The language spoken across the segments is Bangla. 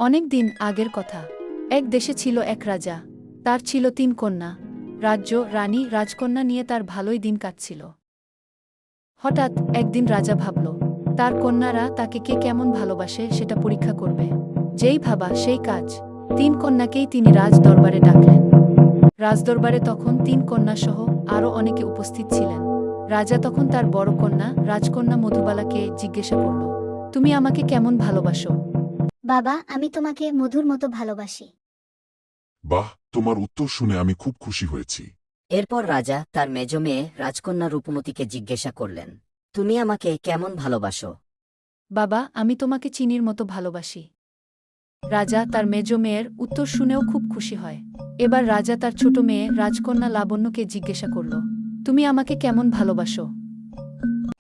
অনেক দিন আগের কথা। এক দেশে ছিল এক রাজা। তার ছিল ৩ কন্যা। রাজ্য, রানী, রাজকন্যা নিয়ে তার ভালোই দিন কাটছিল। হঠাৎ একদিন রাজা ভাবল, তার কন্যারা তাকে কে কেমন ভালোবাসে সেটা পরীক্ষা করবে। যেই ভাবা সেই কাজ। ৩ কন্যাকেই তিনি রাজ দরবারে ডাকলেন। রাজদরবারে তখন ৩ কন্যাসহ আরও অনেকে উপস্থিত ছিলেন। রাজা তখন তার বড় কন্যা, রাজকন্যা মধুবালাকে জিজ্ঞাসা করল, তুমি আমাকে কেমন ভালোবাসো? বাবা, আমি তোমাকে মধুর মতো ভালোবাসি। বাহ, তোমার উত্তর শুনে আমি খুব খুশি হয়েছি। এরপর রাজা তার মেজ মেয়ে রাজকন্যা রূপমতীকে জিজ্ঞাসা করলেন, তুমি আমাকে কেমন ভালোবাসো? বাবা, আমি তোমাকে চিনির মতো ভালোবাসি। রাজা তার মেজ মেয়ের উত্তর শুনেও খুব খুশি হয়। এবার রাজা তার ছোট মেয়ে রাজকন্যা লাবণ্যকে জিজ্ঞাসা করল, তুমি আমাকে কেমন ভালোবাসো?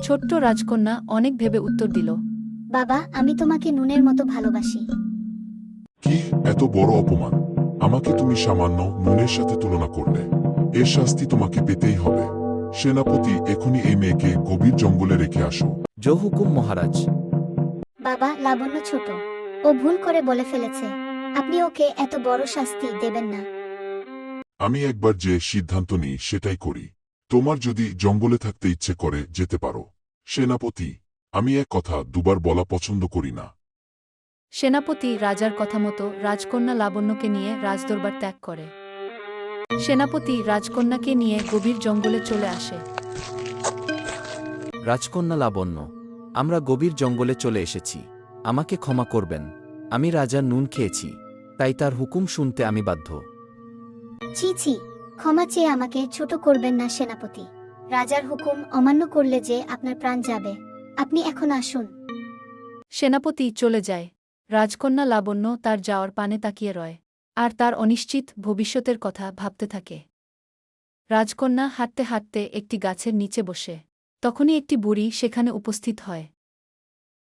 ছোট্ট রাজকন্যা অনেক ভেবে উত্তর দিল, বাবা, আমি তোমাকে নুনের মতো ভালোবাসি। কি এত বড় অপমান! আমাকে তুমি সামান্য নুনের সাথে তুলনা করলে। এর শাস্তি তোমাকে পেতেই হবে। সেনাপতি, এখনই এই মেয়েকে গভীর জঙ্গলে রেখে আসো। জো হুকুম মহারাজ। বাবা, লাবণ্য ছোট, ও ভুল করে বলে ফেলেছে। আপনি ওকে এত বড় শাস্তি দেবেন না। আমি একবার যে সিদ্ধান্ত নিই সেটাই করি। তোমার যদি জঙ্গলে থাকতে ইচ্ছে করে যেতে পারো। সেনাপতি, আমি এক কথা দুবার বলা পছন্দ করি না। সেনাপতি রাজার কথা মতো রাজকন্যা লাবণ্যকে নিয়ে রাজদরবার ত্যাগ করে। সেনাপতি রাজকন্যাকে নিয়ে গভীর জঙ্গলে চলে আসে। রাজকন্যা লাবণ্য, আমরা গভীর জঙ্গলে চলে এসেছি। আমাকে ক্ষমা করবেন। আমি রাজার নুন খেয়েছি, তাই তার হুকুম শুনতে আমি বাধ্য। ছি ছি, ক্ষমা চেয়ে আমাকে ছোট করবেন না সেনাপতি। রাজার হুকুম অমান্য করলে যে আপনার প্রাণ যাবে। আপনি এখন আসুন। সেনাপতি চলে যায়। রাজকন্যা লাবণ্য তার যাওয়ার পানে তাকিয়ে রয়, আর তার অনিশ্চিত ভবিষ্যতের কথা ভাবতে থাকে। রাজকন্যা হাঁটতে হাঁটতে একটি গাছের নিচে বসে। তখনই একটি বুড়ি সেখানে উপস্থিত হয়।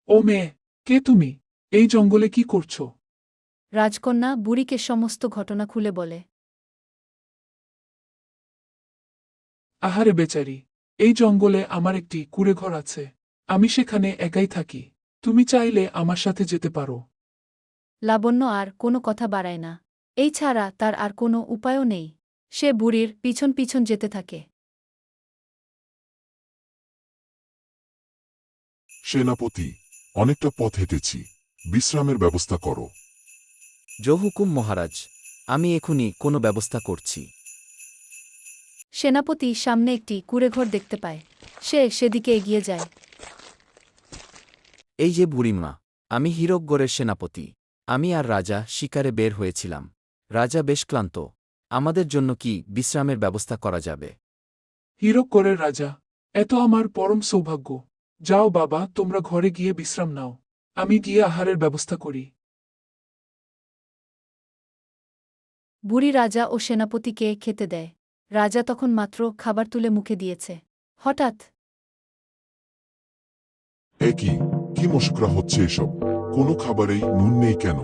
ও মেয়ে, কে তুমি? এই জঙ্গলে কি করছো? রাজকন্যা বুড়িকে সমস্ত ঘটনা খুলে বলে। আহারে বেচারি, এই জঙ্গলে আমার একটি কুঁড়েঘর আছে। আমি সেখানে একাই থাকি। তুমি চাইলে আমার সাথে যেতে পারো। লাবণ্য আর কোনো কথা বাড়ায় না। এই ছাড়া তার আর কোনো উপায়ও নেই। সে বুড়ির পিছন পিছন যেতে থাকে। সেনাপতি, অনেকটা পথ হেঁটেছি। বিশ্রামের ব্যবস্থা করো। জো হুকুম মহারাজ, আমি এখনই কোনো ব্যবস্থা করছি। সেনাপতি সামনে একটি কুঁড়েঘর দেখতে পায়। সে সেদিকে এগিয়ে যায়। এই যে বুড়িমা, আমি হীরকগড়ের সেনাপতি। আমি আর রাজা শিকারে বের হয়েছিলাম। রাজা বেশ ক্লান্ত। আমাদের জন্য কি বিশ্রামের ব্যবস্থা করা যাবে? হীরকগড়ের রাজা, এত আমার পরম সৌভাগ্য। যাও বাবা, তোমরা ঘরে গিয়ে বিশ্রাম নাও। আমি গিয়ে আহারের ব্যবস্থা করি। বুড়ি রাজা ও সেনাপতিকে খেতে দেয়। রাজা তখন মাত্র খাবার তুলে মুখে দিয়েছে। হঠাৎ কি মশকরা হচ্ছে এসব? কোনো খাবারেই নুন নেই কেন?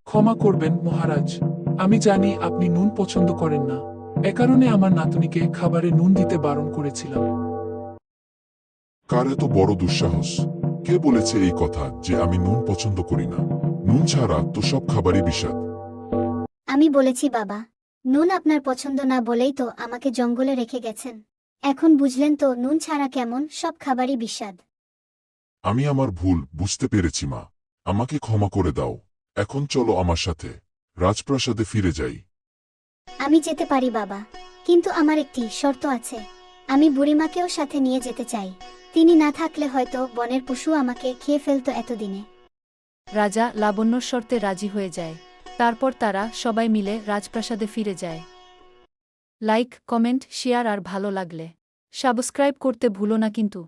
ক্ষমা করবেন মহারাজ, আমি জানি আপনি নুন পছন্দ করেন না। এ কারণে আমার নাতনিকে খাবারে নুন দিতে বারণ করেছিলাম। কার এত বড় দুঃসাহস? কে বলেছে এই কথা যে আমি নুন পছন্দ করি না? নুন ছাড়া তো সব খাবারই বিস্বাদ। আমি বলেছি বাবা, নুন আপনার পছন্দ না বলেই তো আমাকে জঙ্গলে রেখে গেছেন। এখন বুঝলেন তো নুন ছাড়া কেমন সব খাবারই বিস্বাদ। আমি আমার ভুল বুঝতে পেরেছি মা। আমাকে ক্ষমা করে দাও। এখন চলো আমার সাথে। রাজপ্রাসাদে ফিরে যাই। আমি যেতে পারি বাবা, কিন্তু আমার একটি শর্ত আছে। আমি বুড়িমাকেও সাথে নিয়ে যেতে চাই। তিনি না থাকলে হয়তো বনের পশু আমাকে খেয়ে ফেলতো এতদিনে। রাজা লাবণ্যর শর্তে রাজি হয়ে যায়। তারপর তারা সবাই মিলে রাজপ্রাসাদে ফিরে যায়। লাইক, কমেন্ট, শেয়ার আর ভালো লাগলে সাবস্ক্রাইব করতে ভুলো না কিন্তু।